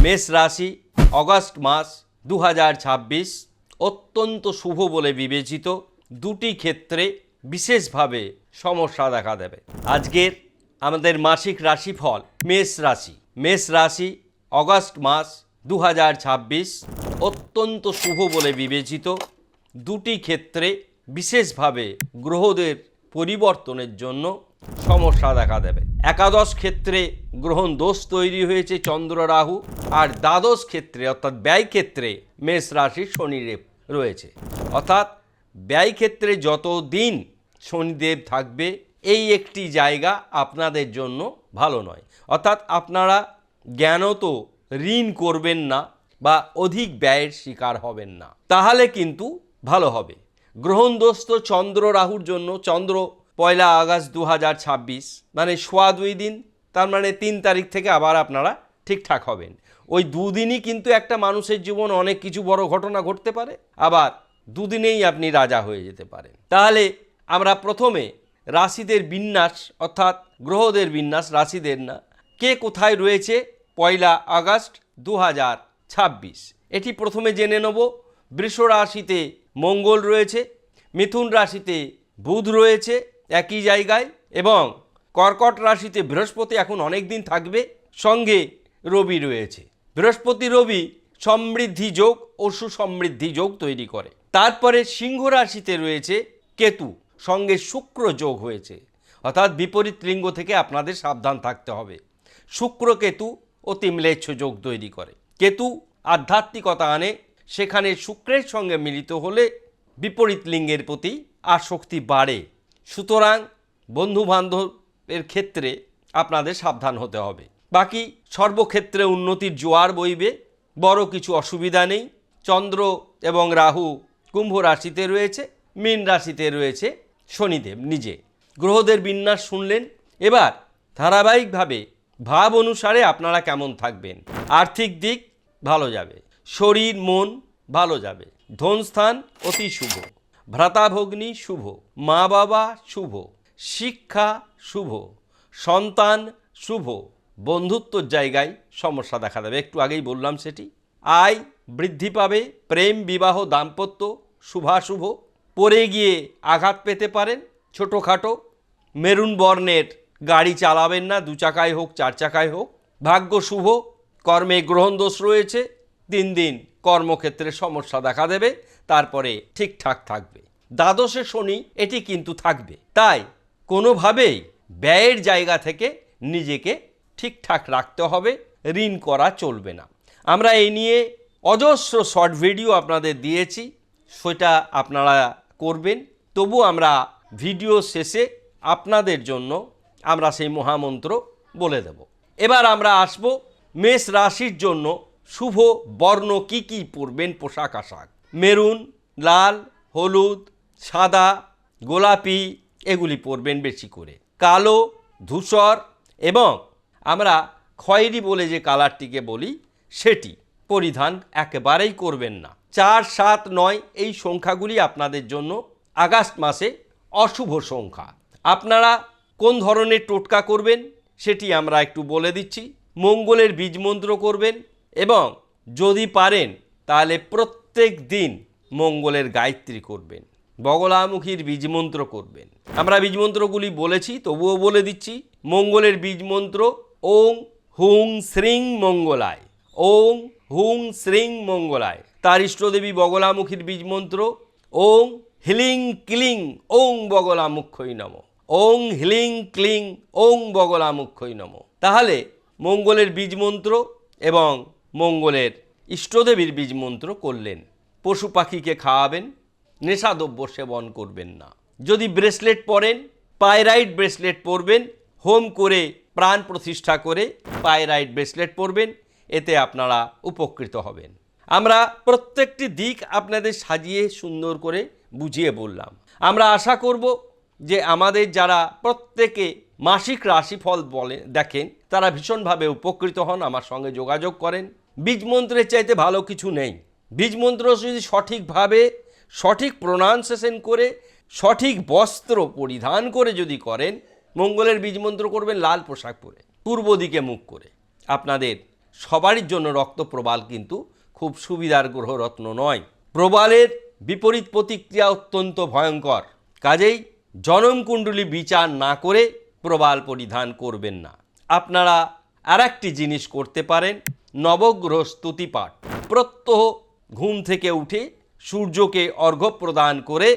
মেষ রাশি অগাস্ট মাস 2026 অত্যন্ত শুভ বলে বিবেচিত। দুটি ক্ষেত্রে বিশেষভাবে সমস্যা দেখা দেবে। আজকের আমাদের মাসিক রাশিফল মেষ রাশি অগাস্ট মাস 2026 অত্যন্ত শুভ বলে বিবেচিত। দুটি ক্ষেত্রে বিশেষভাবে গ্রহদের পরিবর্তনের জন্য সমস্যা দেখা দেবে। একাদশ ক্ষেত্রে গ্রহণ দোষ তৈরি হয়েছে চন্দ্র রাহু, আর দ্বাদশ ক্ষেত্রে অর্থাৎ ব্যয় ক্ষেত্রে মেষ রাশির শনিদেব রয়েছে। অর্থাৎ ব্যয় ক্ষেত্রে যত দিন শনিদেব থাকবে এই একটি জায়গা আপনাদের জন্য ভালো নয়। অর্থাৎ আপনারা জ্ঞানত ঋণ করবেন না বা অধিক ব্যয়ের শিকার হবেন না, তাহলে কিন্তু ভালো হবে। গ্রহণ দোষ তো চন্দ্র রাহুর জন্য। চন্দ্র 1 আগস্ট 2026 মানে সোয়া 2 দিন, তার মানে 3 তারিখ থেকে আবার আপনারা ঠিকঠাক হবেন। ওই দুদিনই কিন্তু একটা মানুষের জীবন অনেক কিছু বড় ঘটনা ঘটতে পারে, আবার দুদিনেই আপনি রাজা হয়ে যেতে পারেন। তাহলে আমরা প্রথমে রাশিদের বিন্যাস অর্থাৎ গ্রহদের বিন্যাস, রাশিদের না, কে কোথায় রয়েছে 1 আগস্ট 2026 এটি প্রথমে জেনে নেব। বৃষ রাশিতে মঙ্গল রয়েছে, মিথুন রাশিতে বুধ রয়েছে একই জায়গায়, এবং কর্কট রাশিতে বৃহস্পতি এখন অনেক দিন থাকবে, সঙ্গে রবি রয়েছে। বৃহস্পতি রবি সমৃদ্ধি যোগ ও সুসমৃদ্ধি যোগ তৈরি করে। তারপরে সিংহ রাশিতে রয়েছে কেতু, সঙ্গে শুক্র যোগ হয়েছে। অর্থাৎ বিপরীত লিঙ্গ থেকে আপনাদের সাবধান থাকতে হবে। শুক্র কেতু অতি ম্লেচ্ছ যোগ তৈরি করে। কেতু আধ্যাত্মিকতা আনে, সেখানে শুক্রের সঙ্গে মিলিত হলে বিপরীত লিঙ্গের প্রতি আসক্তি বাড়ে। সুতরাং বন্ধুবান্ধবের ক্ষেত্রে আপনাদের সাবধান হতে হবে। বাকি সর্বক্ষেত্রে উন্নতির জোয়ার বইবে, বড় কিছু অসুবিধা নেই। চন্দ্র এবং রাহু কুম্ভ রাশিতে রয়েছে, মীন রাশিতে রয়েছে শনিদেব নিজে। গ্রহদের বিন্যাস শুনলেন। এবার ধারাবাহিকভাবে ভাব অনুসারে আপনারা কেমন থাকবেন। আর্থিক দিক ভালো যাবে, শরীর মন ভালো যাবে, ধনস্থান অতি শুভ, ভ্রাতাভগ্নী শুভ, মা বাবা শুভ, শিক্ষা শুভ, সন্তান শুভ। বন্ধুত্বর জায়গায় সমস্যা দেখা দেবে, একটু আগেই বললাম সেটি। আয় বৃদ্ধি পাবে, প্রেম বিবাহ দাম্পত্য শুভাশুভ। পড়ে গিয়ে আঘাত পেতে পারেন ছোটোখাটো। মেরুন বর্ণের গাড়ি চালাবেন না, 2 চাকায় হোক 4 চাকায় হোক। ভাগ্য শুভ, কর্মে গ্রহণ দোষ রয়েছে, 3 দিন কর্মক্ষেত্রে সমস্যা দেখা দেবে, তারপরে ঠিকঠাক থাকবে। দ্বাদশে শনি এটি কিন্তু থাকবে, তাই কোনোভাবেই ব্যয়ের জায়গা থেকে নিজেকে ঠিকঠাক রাখতে হবে, ঋণ করা চলবে না। আমরা এই নিয়ে অজস্র শর্ট ভিডিও আপনাদের দিয়েছি, সেটা আপনারা করবেন। তবু আমরা ভিডিও শেষে আপনাদের জন্য আমরা সেই মহামন্ত্র বলে দেব। এবার আমরা আসব মেষ রাশির জন্য শুভ বর্ণ কি কি পরবেন পোশাক আশাক। মেরুন, লাল, হলুদ, সাদা, গোলাপি এগুলি পরবেন বেশি করে। কালো, ধূসর এবং আমরা খয়েরি বলে যে কালারটিকে বলি সেটি পরিধান একেবারেই করবেন না। 4, 7, 9 এই সংখ্যাগুলি আপনাদের জন্য আগস্ট মাসে অশুভ সংখ্যা। আপনারা কোন ধরনের টোটকা করবেন সেটি আমরা একটু বলে দিচ্ছি। মঙ্গলের বীজমন্ত্র করবেন, এবং যদি পারেন তাহলে প্রত্যেক দিন মঙ্গলের গায়ত্রী করবেন, বগলামুখীর বীজমন্ত্র করবেন। আমরা বীজমন্ত্রগুলি বলেছি, তবুও বলে দিচ্ছি। মঙ্গলের বীজমন্ত্র ওং হুং শ্রীং মঙ্গলায়, ওং হুং শ্রীং মঙ্গলায়। তার ইষ্টদেবী বগলামুখীর বীজমন্ত্র ওং হিলিং ক্লিং ওং বগলামুখ্যই নমঃ, ওং হিলিং ক্লিং ওং বগলামুখ্যই নমঃ। তাহলে মঙ্গলের বীজমন্ত্র এবং মঙ্গলের ইষ্টদেবীর বীজমন্ত্র করলেন। পশু পাখিকে খাওয়াবেন, নেশাদ্রব্য সেবন করবেন না। যদি ব্রেসলেট পরেন, পায়রাইট ব্রেসলেট পরবেন। হোম করে প্রাণ প্রতিষ্ঠা করে পায়রাইট ব্রেসলেট পরবেন, এতে আপনারা উপকৃত হবেন। আমরা প্রত্যেকটি দিক আপনাদের সাজিয়ে সুন্দর করে বুঝিয়ে বললাম। আমরা আশা করব যে আমাদের যারা প্রত্যেকে মাসিক রাশিফল বলে দেখেন, তারা ভীষণভাবে উপকৃত হন, আমার সঙ্গে যোগাযোগ করেন। বীজমন্ত্রের চাইতে ভালো কিছু নেই। বীজমন্ত্র যদি সঠিকভাবে সঠিক প্রোনাউন্সিয়েশন করে সঠিক বস্ত্র পরিধান করে যদি করেন, মঙ্গলের বীজমন্ত্র করবেন লাল পোশাক পরে, পূর্ব দিকে মুখ করে, আপনাদের সবারই জন্য রক্ত প্রবাল কিন্তু খুব সুবিধার গ্রহরত্ন নয়। প্রবালের বিপরীত প্রতিক্রিয়া অত্যন্ত ভয়ঙ্কর, কাজেই জনমকুণ্ডলী বিচার না করে প্রবাল পরিধান করবেন না। আপনারা আর একটি জিনিস করতে পারেন, নবগ্রহ স্তুতি পাঠ। প্রত্যহ ঘুম থেকে উঠে সূর্যকে অর্ঘ্য প্রদান করে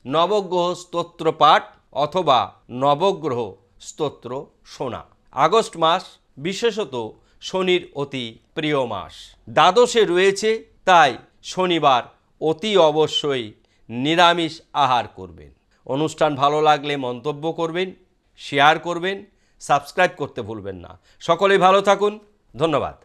নবগ্রহ স্তোত্র পাঠ অথবা নবগ্রহ স্তোত্র শোনা। আগস্ট মাস বিশেষত শনির অতি প্রিয় মাস, দ্বাদশে রয়েছে, তাই শনিবার অতি অবশ্যই নিরামিষ আহার করবেন। অনুষ্ঠান ভালো লাগলে মন্তব্য করবেন, শেয়ার করবেন, সাবস্ক্রাইব করতে ভুলবেন না। সকলেই ভালো থাকুন, ধন্যবাদ।